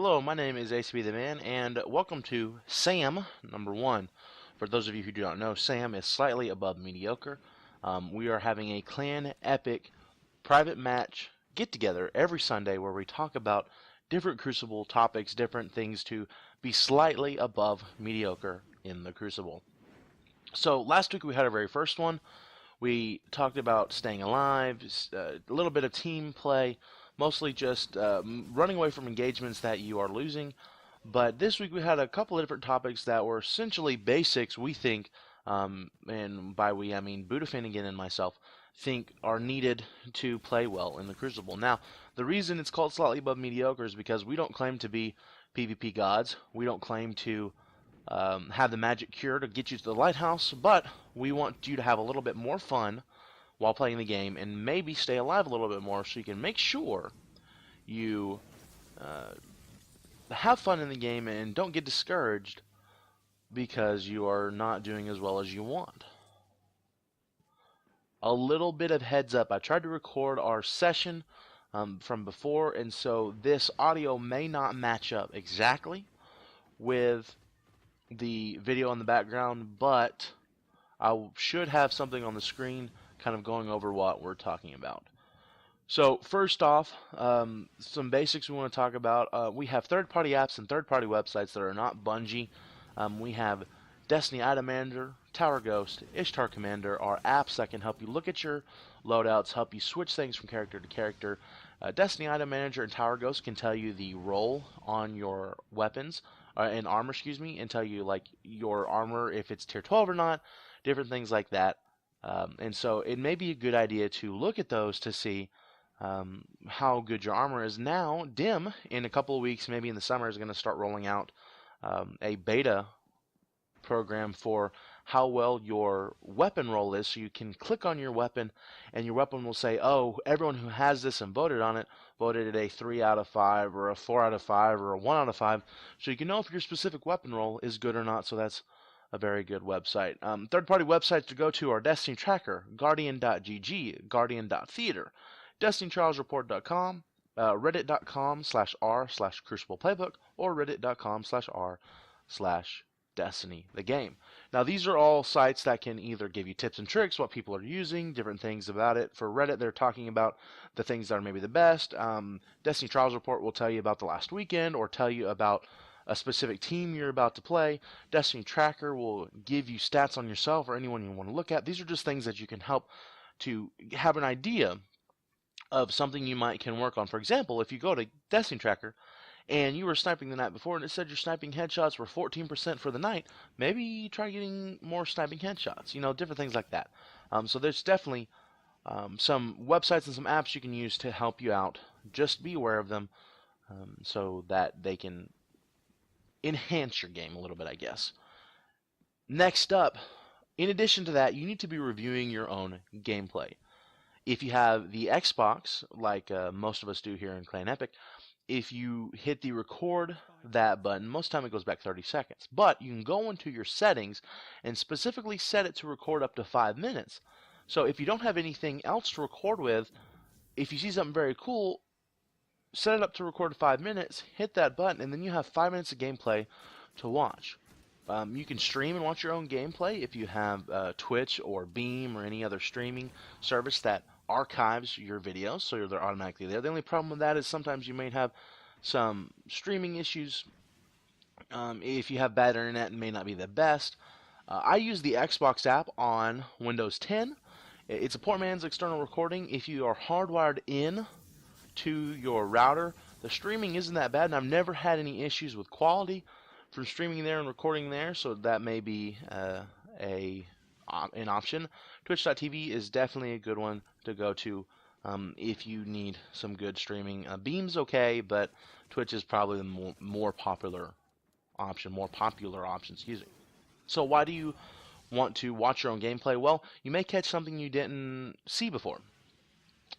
Hello, my name is ACB the Man, and welcome to SAM number 1. For those of you who do not know, SAM is Slightly Above Mediocre. We are having a clan epic private match get-together every Sunday where we talk about different Crucible topics, different things to be slightly above mediocre in the Crucible. So last week we had our very first one. We talked about staying alive, a little bit of team play, mostly just running away from engagements that you are losing. But this week we had a couple of different topics that were essentially basics we think, and by we I mean Budafin again and myself, think are needed to play well in the Crucible. Now, the reason it's called Slightly Above Mediocre is because we don't claim to be PvP gods. We don't claim to have the magic cure to get you to the lighthouse, but we want you to have a little bit more fun while playing the game and maybe stay alive a little bit more so you can make sure you have fun in the game and don't get discouraged because you are not doing as well as you want. A little bit of heads up, I tried to record our session from before, and so this audio may not match up exactly with the video in the background, but I should have something on the screen kind of going over what we're talking about. So first off, some basics we want to talk about. We have third-party apps and third-party websites that are not Bungie. We have Destiny Item Manager, Tower Ghost, Ishtar Commander are apps that can help you look at your loadouts, help you switch things from character to character. Destiny Item Manager and Tower Ghost can tell you the roll on your weapons, and armor, and tell you like your armor, if it's tier 12 or not, different things like that. And so it may be a good idea to look at those to see how good your armor is. Now, DIM, in a couple of weeks, maybe in the summer, is going to start rolling out a beta program for how well your weapon roll is, so you can click on your weapon and your weapon will say, oh, everyone who has this and voted on it voted it a 3 out of 5 or a 4 out of 5 or a 1 out of 5, so you can know if your specific weapon roll is good or not. So that's a very good website. Third-party websites to go to are Destiny Tracker, Guardian.gg, Guardian.theater, DestinyTrialsReport.com, reddit.com/r/Crucible Playbook, or reddit.com/r/Destiny the game. Now these are all sites that can either give you tips and tricks, what people are using, different things about it. For Reddit, they're talking about the things that are maybe the best. Destiny Trials Report will tell you about the last weekend or tell you about a specific team you're about to play. Destiny Tracker will give you stats on yourself or anyone you want to look at. These are just things that you can help to have an idea of something you can work on. For example, if you go to Destiny Tracker and you were sniping the night before and it said your sniping headshots were 14% for the night, maybe try getting more sniping headshots, different things like that. So there's definitely some websites and some apps you can use to help you out. Just be aware of them so that they can enhance your game a little bit, I guess. Next up, in addition to that, you need to be reviewing your own gameplay. If you have the Xbox, like most of us do here in Clan Epic, if you hit the record that button, most of the time it goes back 30 seconds. But you can go into your settings and specifically set it to record up to 5 minutes. So if you don't have anything else to record with, if you see something very cool, set it up to record 5 minutes, hit that button, and then you have 5 minutes of gameplay to watch. You can stream and watch your own gameplay if you have Twitch or Beam or any other streaming service that archives your videos, so they're automatically there. The only problem with that is sometimes you may have some streaming issues. If you have bad internet, it may not be the best. I use the Xbox app on Windows 10. It's a poor man's external recording. If you are hardwired in to your router, the streaming isn't that bad, and I've never had any issues with quality from streaming there and recording there, so that may be an option. Twitch.tv is definitely a good one to go to if you need some good streaming. Beam's okay, but Twitch is probably the more popular option, excuse me. So why do you want to watch your own gameplay? Well, you may catch something you didn't see before.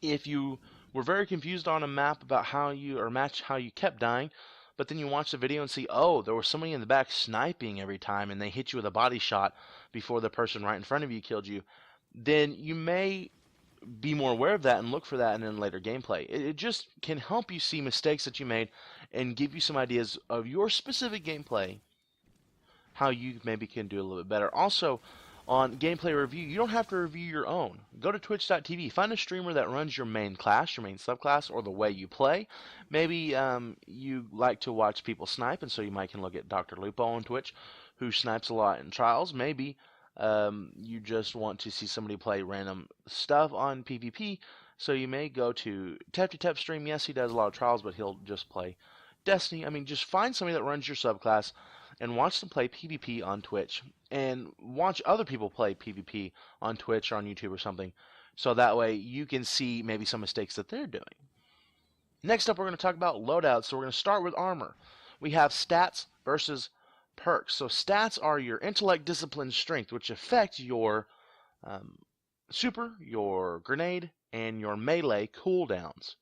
If you were very confused on a map about how you kept dying, but then you watch the video and see, oh, there was somebody in the back sniping every time and they hit you with a body shot before the person right in front of you killed you, then you may be more aware of that and look for that in later gameplay. It just can help you see mistakes that you made and give you some ideas of your specific gameplay, how you maybe can do a little bit better. Also, on gameplay review, you don't have to review your own. Go to twitch.tv, find a streamer that runs your main class, your main subclass, or the way you play. Maybe you like to watch people snipe, and so you might can look at Dr. Lupo on Twitch, who snipes a lot in trials. Maybe you just want to see somebody play random stuff on PvP, so you may go to Tep stream. Yes, he does a lot of trials, but he'll just play Destiny. I mean, just find somebody that runs your subclass and watch them play PvP on Twitch, and watch other people play PvP on Twitch or on YouTube or something, so that way you can see maybe some mistakes that they're doing. Next up, we're going to talk about loadouts. So we're going to start with armor. We have stats versus perks. So stats are your intellect, discipline, strength, which affect your super, your grenade, and your melee cooldowns.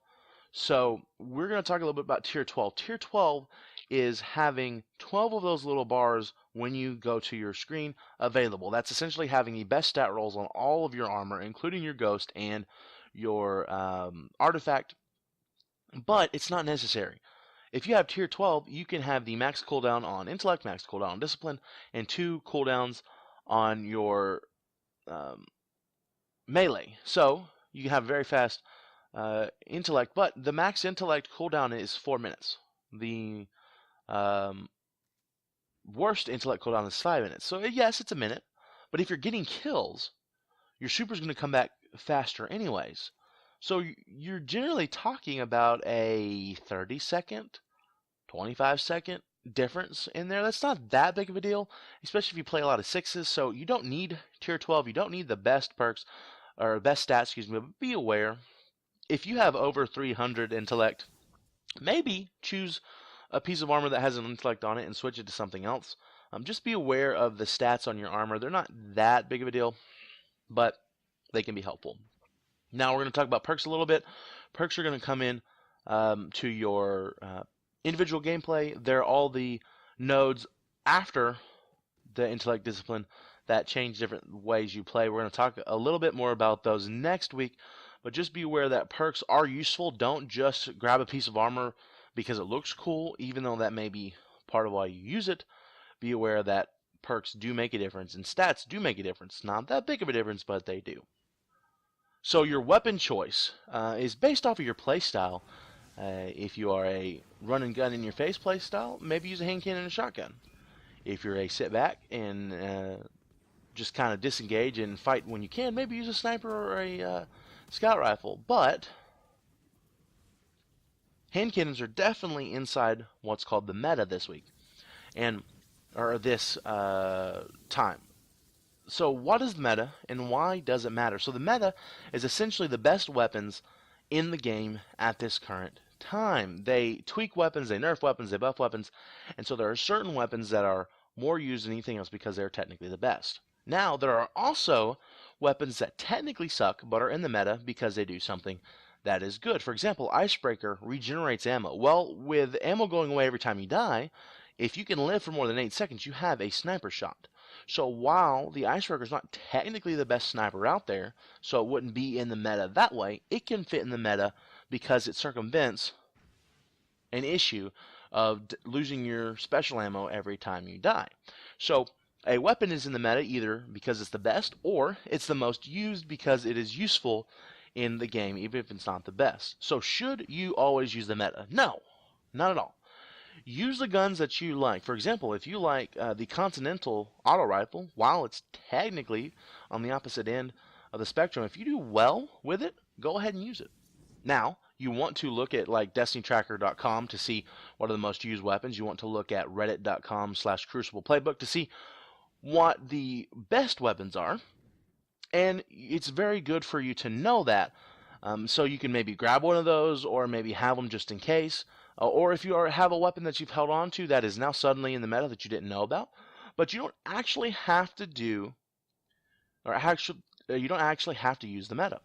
So we're going to talk a little bit about tier 12. Tier 12 is having 12 of those little bars when you go to your screen available. That's essentially having the best stat rolls on all of your armor, including your ghost and your artifact, but it's not necessary. If you have tier 12, you can have the max cooldown on intellect, max cooldown on discipline, and 2 cooldowns on your melee. So you can have very fast intellect, but the max intellect cooldown is 4 minutes. The worst intellect cooldown is 5 minutes. So yes, it's a minute, but if you're getting kills, your super's going to come back faster anyways. So you're generally talking about a 30-second, 25-second difference in there. That's not that big of a deal, especially if you play a lot of sixes. So you don't need tier 12. You don't need the best perks, or best stats, excuse me, but be aware. If you have over 300 intellect, maybe choose a piece of armor that has an intellect on it and switch it to something else. Just be aware of the stats on your armor. They're not that big of a deal, but they can be helpful. Now we're going to talk about perks a little bit. Perks are going to come in to your individual gameplay. They're all the nodes after the intellect discipline that change different ways you play. We're going to talk a little bit more about those next week, but just be aware that perks are useful. Don't just grab a piece of armor because it looks cool, even though that may be part of why you use it. Be aware that perks do make a difference, and stats do make a difference. Not that big of a difference, but they do. So your weapon choice is based off of your playstyle. If you are a run and gun in your face playstyle, maybe use a hand cannon and a shotgun. If you're a sit back and just kind of disengage and fight when you can, maybe use a sniper or a scout rifle. But hand cannons are definitely inside what's called the meta this week, or this time. So what is the meta, and why does it matter? So the meta is essentially the best weapons in the game at this current time. They tweak weapons, they nerf weapons, they buff weapons, and so there are certain weapons that are more used than anything else because they're technically the best. Now, there are also weapons that technically suck but are in the meta because they do something that is good. For example, Icebreaker regenerates ammo. Well, with ammo going away every time you die, if you can live for more than 8 seconds, you have a sniper shot. So while the Icebreaker is not technically the best sniper out there, so it wouldn't be in the meta that way, it can fit in the meta because it circumvents an issue of losing your special ammo every time you die. So a weapon is in the meta either because it's the best, or it's the most used because it is useful in the game, even if it's not the best. So should you always use the meta? No, not at all. Use the guns that you like. For example, if you like the Continental auto rifle, while it's technically on the opposite end of the spectrum, if you do well with it, go ahead and use it. Now, you want to look at like DestinyTracker.com to see what are the most used weapons. You want to look at Reddit.com/Crucible Playbook to see what the best weapons are. And it's very good for you to know that. So you can maybe grab one of those, or maybe have them just in case. Or if you have a weapon that you've held on to that is now suddenly in the meta that you didn't know about. But you don't actually have to do, or you don't actually have to use the meta.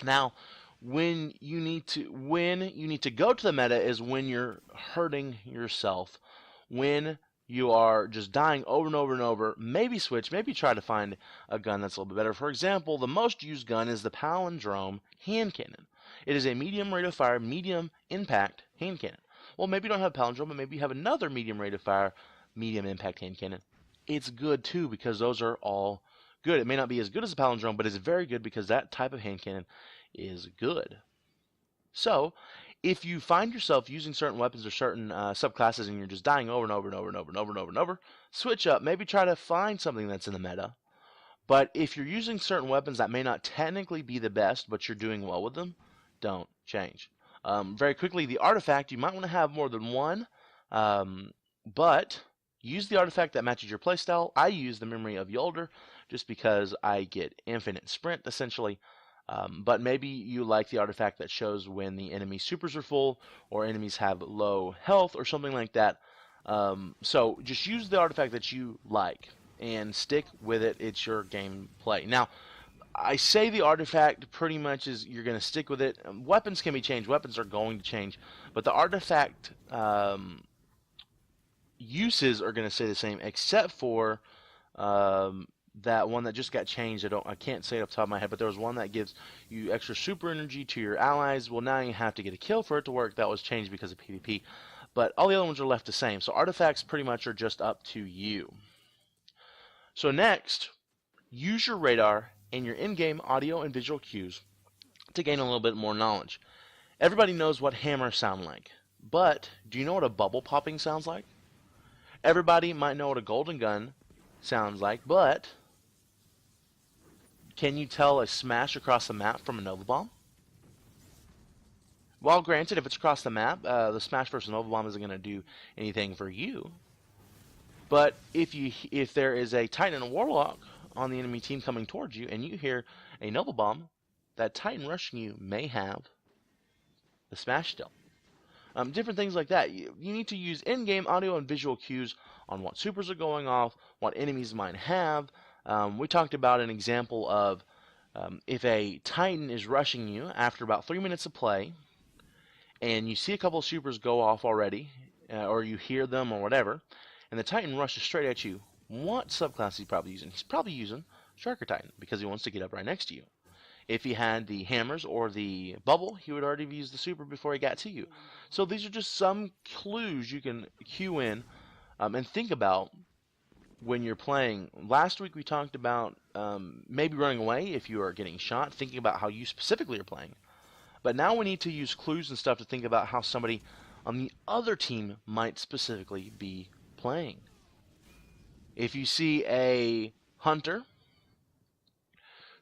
Now, when you need to go to the meta is when you're hurting yourself, when you are just dying over and over and over, maybe switch, maybe try to find a gun that's a little bit better. For example, the most used gun is the Palindrome hand cannon. It is a medium rate of fire, medium impact hand cannon. Well, maybe you don't have Palindrome, but maybe you have another medium rate of fire, medium impact hand cannon. It's good too because those are all good. It may not be as good as a Palindrome, but it's very good because that type of hand cannon is good. So, if you find yourself using certain weapons or certain subclasses and you're just dying over and over and over and over and over and over and over, switch up. Maybe try to find something that's in the meta. But if you're using certain weapons that may not technically be the best, but you're doing well with them, don't change. Very quickly, the artifact, you might want to have more than one, but use the artifact that matches your playstyle. I use the Memory of Yolder just because I get infinite sprint, essentially. But maybe you like the artifact that shows when the enemy supers are full or enemies have low health or something like that. So just use the artifact that you like and stick with it. It's your gameplay. Now, I say the artifact pretty much is you're going to stick with it. Weapons can be changed. Weapons are going to change. But the artifact uses are going to stay the same except for that one that just got changed. I can't say it off the top of my head, but there was one that gives you extra super energy to your allies. Well, now you have to get a kill for it to work. That was changed because of PvP. But all the other ones are left the same. So artifacts pretty much are just up to you. So next, use your radar and your in-game audio and visual cues to gain a little bit more knowledge. Everybody knows what hammers sound like, but do you know what a bubble popping sounds like? Everybody might know what a golden gun sounds like, but can you tell a smash across the map from a Nova Bomb? Well, granted, if it's across the map, the smash versus Nova Bomb isn't going to do anything for you. But if there is a Titan and a Warlock on the enemy team coming towards you, and you hear a Nova Bomb, that Titan rushing you may have the smash still. Different things like that. You need to use in-game audio and visual cues on what supers are going off, what enemies might have. We talked about an example of if a Titan is rushing you after about 3 minutes of play, and you see a couple of supers go off already, or you hear them or whatever, and the Titan rushes straight at you, what subclass is he probably using? He's probably using Striker Titan because he wants to get up right next to you. If he had the hammers or the bubble, he would already have used the super before he got to you. So these are just some clues you can cue in and think about when you're playing. Last week we talked about maybe running away if you are getting shot, thinking about how you specifically are playing. But now we need to use clues and stuff to think about how somebody on the other team might specifically be playing. If you see a hunter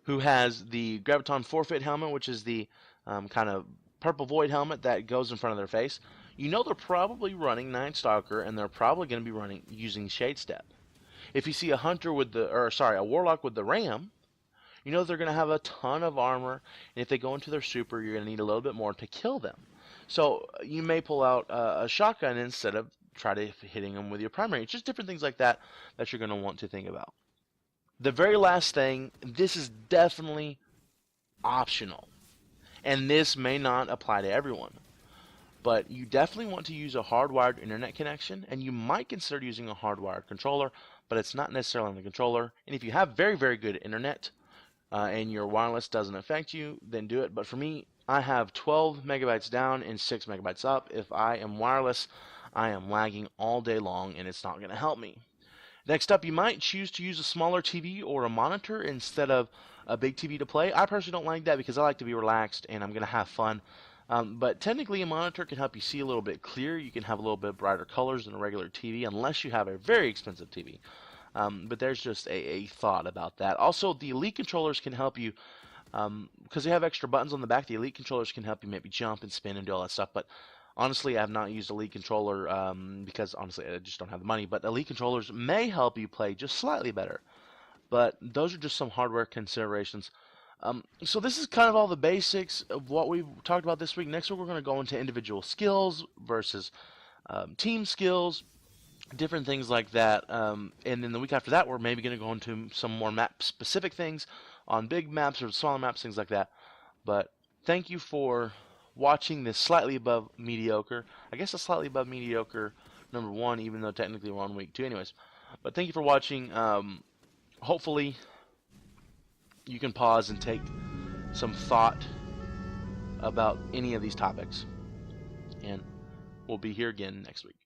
who has the Graviton forfeit helmet, which is the kind of purple void helmet that goes in front of their face, you know they're probably running Night Stalker, and they're probably going to be using Shade Step. If you see a hunter with a warlock with the ram, you know they're going to have a ton of armor, and if they go into their super, you're going to need a little bit more to kill them. So you may pull out a shotgun instead of try to hitting them with your primary. It's just different things like that that you're going to want to think about. The very last thing, this is definitely optional, and this may not apply to everyone, but you definitely want to use a hardwired internet connection, and you might consider using a hardwired controller, but it's not necessarily on the controller. And if you have very, very good internet and your wireless doesn't affect you, then do it. But for me, I have 12 megabytes down and 6 megabytes up. If I am wireless, I am lagging all day long, and it's not going to help me. Next up, you might choose to use a smaller TV or a monitor instead of a big TV to play. I personally don't like that because I like to be relaxed and I'm going to have fun. But technically, a monitor can help you see a little bit clearer. You can have a little bit brighter colors than a regular TV, unless you have a very expensive TV. But there's just a thought about that. Also, the Elite controllers can help you, because they have extra buttons on the back. The Elite controllers can help you maybe jump and spin and do all that stuff. But honestly, I have not used Elite controller because honestly, I just don't have the money. But Elite controllers may help you play just slightly better. But those are just some hardware considerations. So this is kind of all the basics of what we've talked about this week. Next week, we're going to go into individual skills versus team skills, different things like that. And then the week after that, we're maybe going to go into some more map-specific things on big maps or smaller maps, things like that. But thank you for watching this Slightly Above Mediocre. I guess a Slightly Above Mediocre number 1, even though technically we're on week 2 anyways. But thank you for watching. Hopefully you can pause and take some thought about any of these topics. And we'll be here again next week.